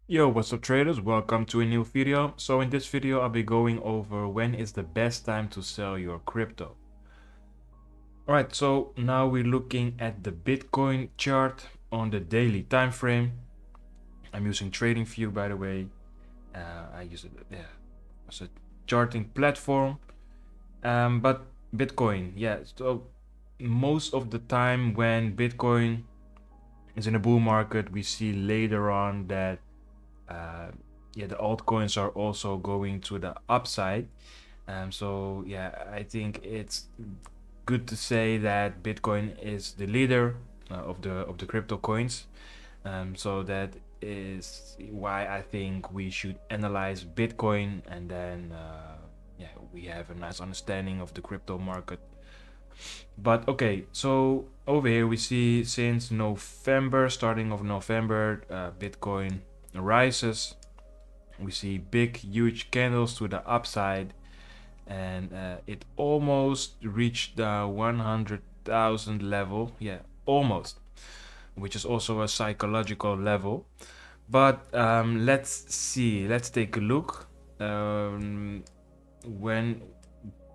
Yo, what's up traders? Welcome to a new video. So in this video, I'll be going over when is the best time to sell your crypto. Alright, so now we're looking at the Bitcoin chart on the daily time frame. I'm using TradingView, by the way. I use it as a charting platform. But Bitcoin, so most of the time when Bitcoin is in a bull market, we see later on that the altcoins are also going to the upside. I think it's good to say that Bitcoin is the leader of the crypto coins. So that is why I think we should analyze Bitcoin, and then we have a nice understanding of the crypto market. But okay, so over here we see since November, starting of November, Bitcoin rises. We see big, huge candles to the upside, and it almost reached the 100,000 level. Yeah, almost, which is also a psychological level. But let's see, let's take a look. When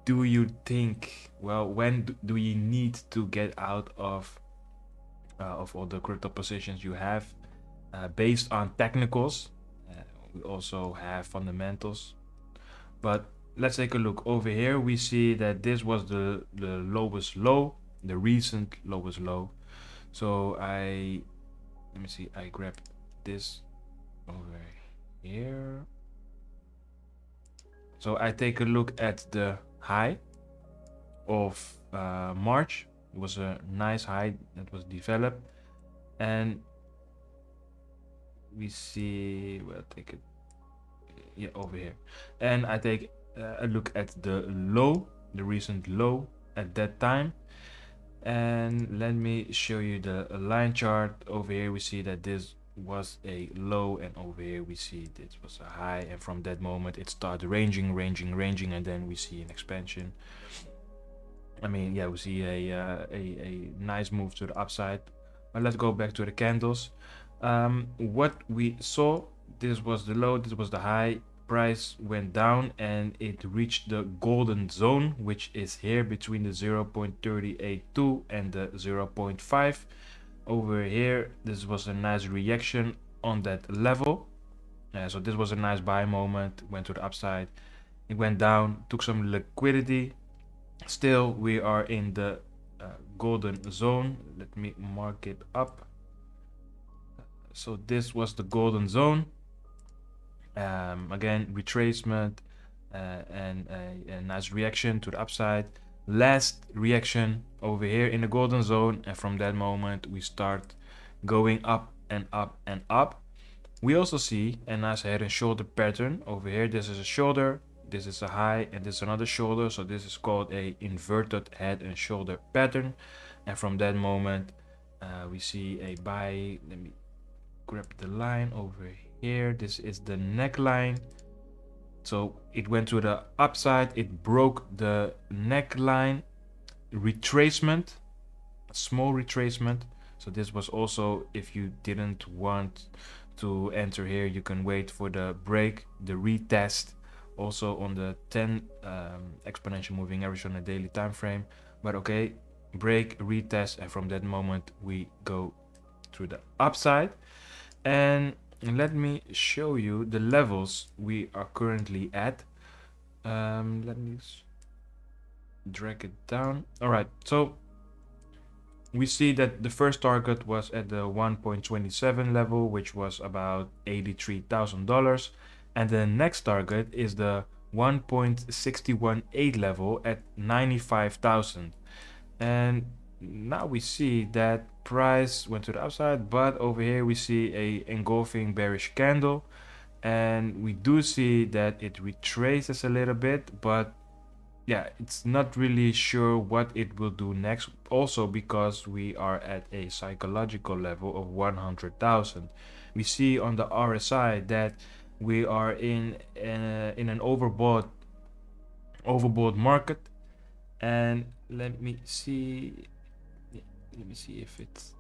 do you think? Well, when do you need to get out of all the crypto positions you have, based on technicals? We also have fundamentals, but let's take a look. Over here we see that this was the lowest low, the recent lowest low. So let me see, I grab this over here. So I take a look at the high of March. It was a nice high that was developed, and we see, well, take it over here, and I take a look at the low, the recent low at that time. And let me show you the line chart. Over here we see that this was a low, and over here we see this was a high, and from that moment it started ranging, and then we see an expansion. I mean, we see a nice move to the upside. But let's go back to the candles. What we saw, this was the low, this was the high. Price went down and it reached the golden zone, which is here between the 0.382 and the 0.5. Over here, this was a nice reaction on that level. So this was a nice buy moment, went to the upside. It went down, took some liquidity. Still, we are in the golden zone. Let me mark it up. So this was the golden zone. Again, retracement and a nice reaction to the upside. Last reaction over here in the golden zone, and from that moment we start going up and up and up. We also see a nice head and shoulder pattern over here. This is a shoulder, this is a high, and this is another shoulder. So this is called a inverted head and shoulder pattern. And from that moment we see a buy. Let me grab the line over here. This is the neckline. So it went to the upside, it broke the neckline, retracement, a small retracement. So this was also, if you didn't want to enter here, you can wait for the break, the retest, also on the 10 exponential moving average on a daily time frame. But okay, break, retest, and from that moment we go to the upside. And let me show you the levels we are currently at. Let me drag it down. All right, so we see that the first target was at the 1.27 level, which was about $83,000, and the next target is the 1.618 level at 95,000. And now we see that price went to the upside, but over here we see a engulfing bearish candle, and we do see that it retraces a little bit, but it's not really sure what it will do next, also because we are at a psychological level of 100,000. We see on the RSI that we are in an overbought market. And let me see if it's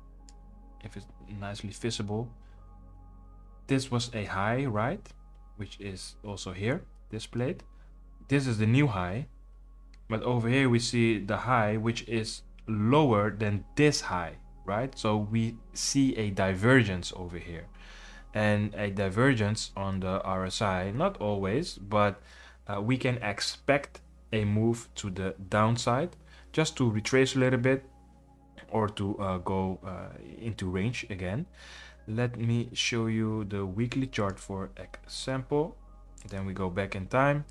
nicely visible. this was a high, right? Which is also here displayed. This is the new high, but over here we see the high which is lower than this high, right? So we see a divergence over here, and a divergence on the RSI, not always, but we can expect a move to the downside just to retrace a little bit, or to go into range again. Let me show you the weekly chart for example. Then we go back in time.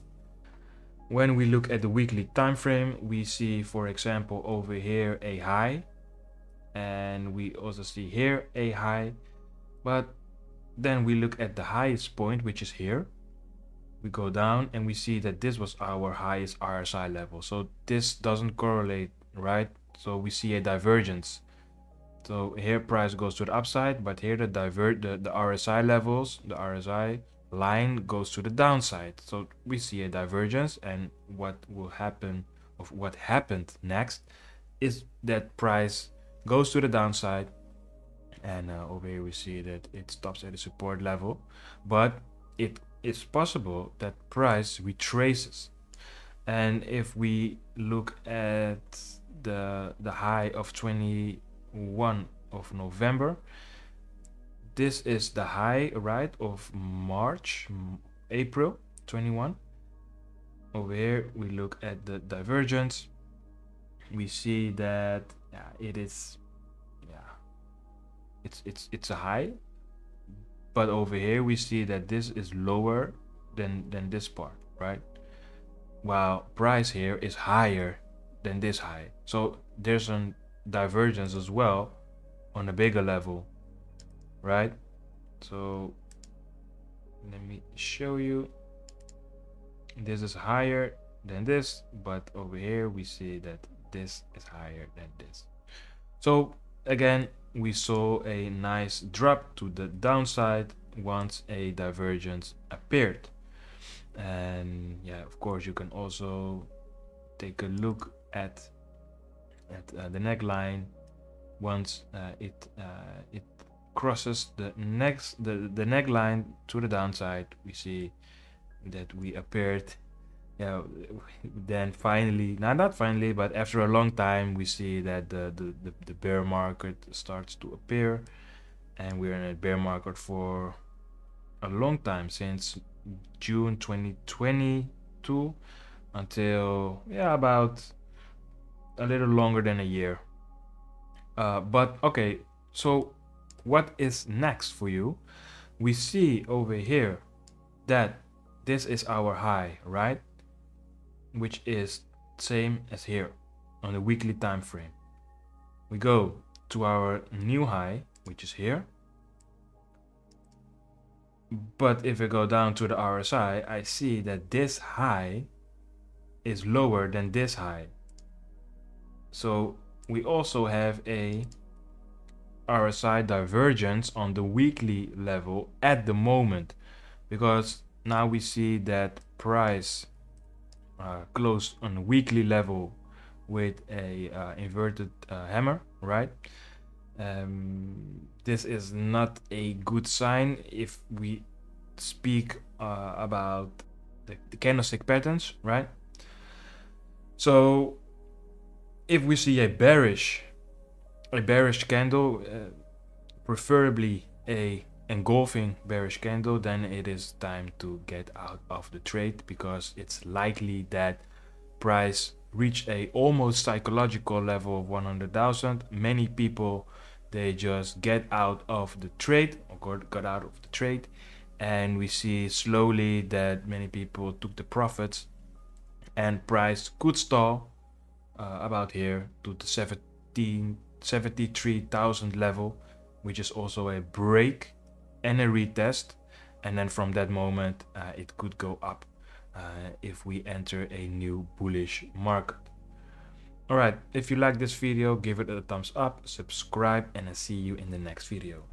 When we look at the weekly time frame, we see, for example, over here a high, and we also see here a high, but then we look at the highest point, which is here. We go down and we see that this was our highest RSI level, so this doesn't correlate, right? So we see a divergence. So here price goes to the upside, but here the RSI levels, the RSI line goes to the downside. So we see a divergence, and what will happen, of what happened next, is that price goes to the downside, and over here we see that it stops at a support level, but it is possible that price retraces. And if we look at the high of 21 of November, this is the high, right, of April 21. Over here we look at the divergence. We see that it is, it's a high, but over here we see that this is lower than this part, right? While price here is higher than this high. So there's a divergence as well on a bigger level, right? So let me show you. This is higher than this, but over here we see that this is higher than this. So again, we saw a nice drop to the downside once a divergence appeared. And yeah, of course you can also take a look at the neckline. Once it crosses the neckline to the downside, we see that we appeared, then finally, not finally, but after a long time, we see that the bear market starts to appear, and we're in a bear market for a long time, since June 2022 until about a little longer than a year. But okay, so what is next for you? We see over here that this is our high, right? Which is same as here on the weekly time frame. We go to our new high, which is here. But if I go down to the RSI, I see that this high is lower than this high. So we also have a RSI divergence on the weekly level at the moment, because now we see that price closed on a weekly level with a inverted hammer, right? This is not a good sign if we speak about the candlestick patterns, right? So if we see a bearish candle, preferably a engulfing bearish candle, then it is time to get out of the trade, because it's likely that price reached a almost psychological level of 100,000. Many people, they just get out of the trade, or got out of the trade, and we see slowly that many people took the profits, and price could stall about here to the 73,000 level, which is also a break and a retest, and then from that moment it could go up if we enter a new bullish market. Alright, if you like this video, give it a thumbs up, subscribe, and I'll see you in the next video.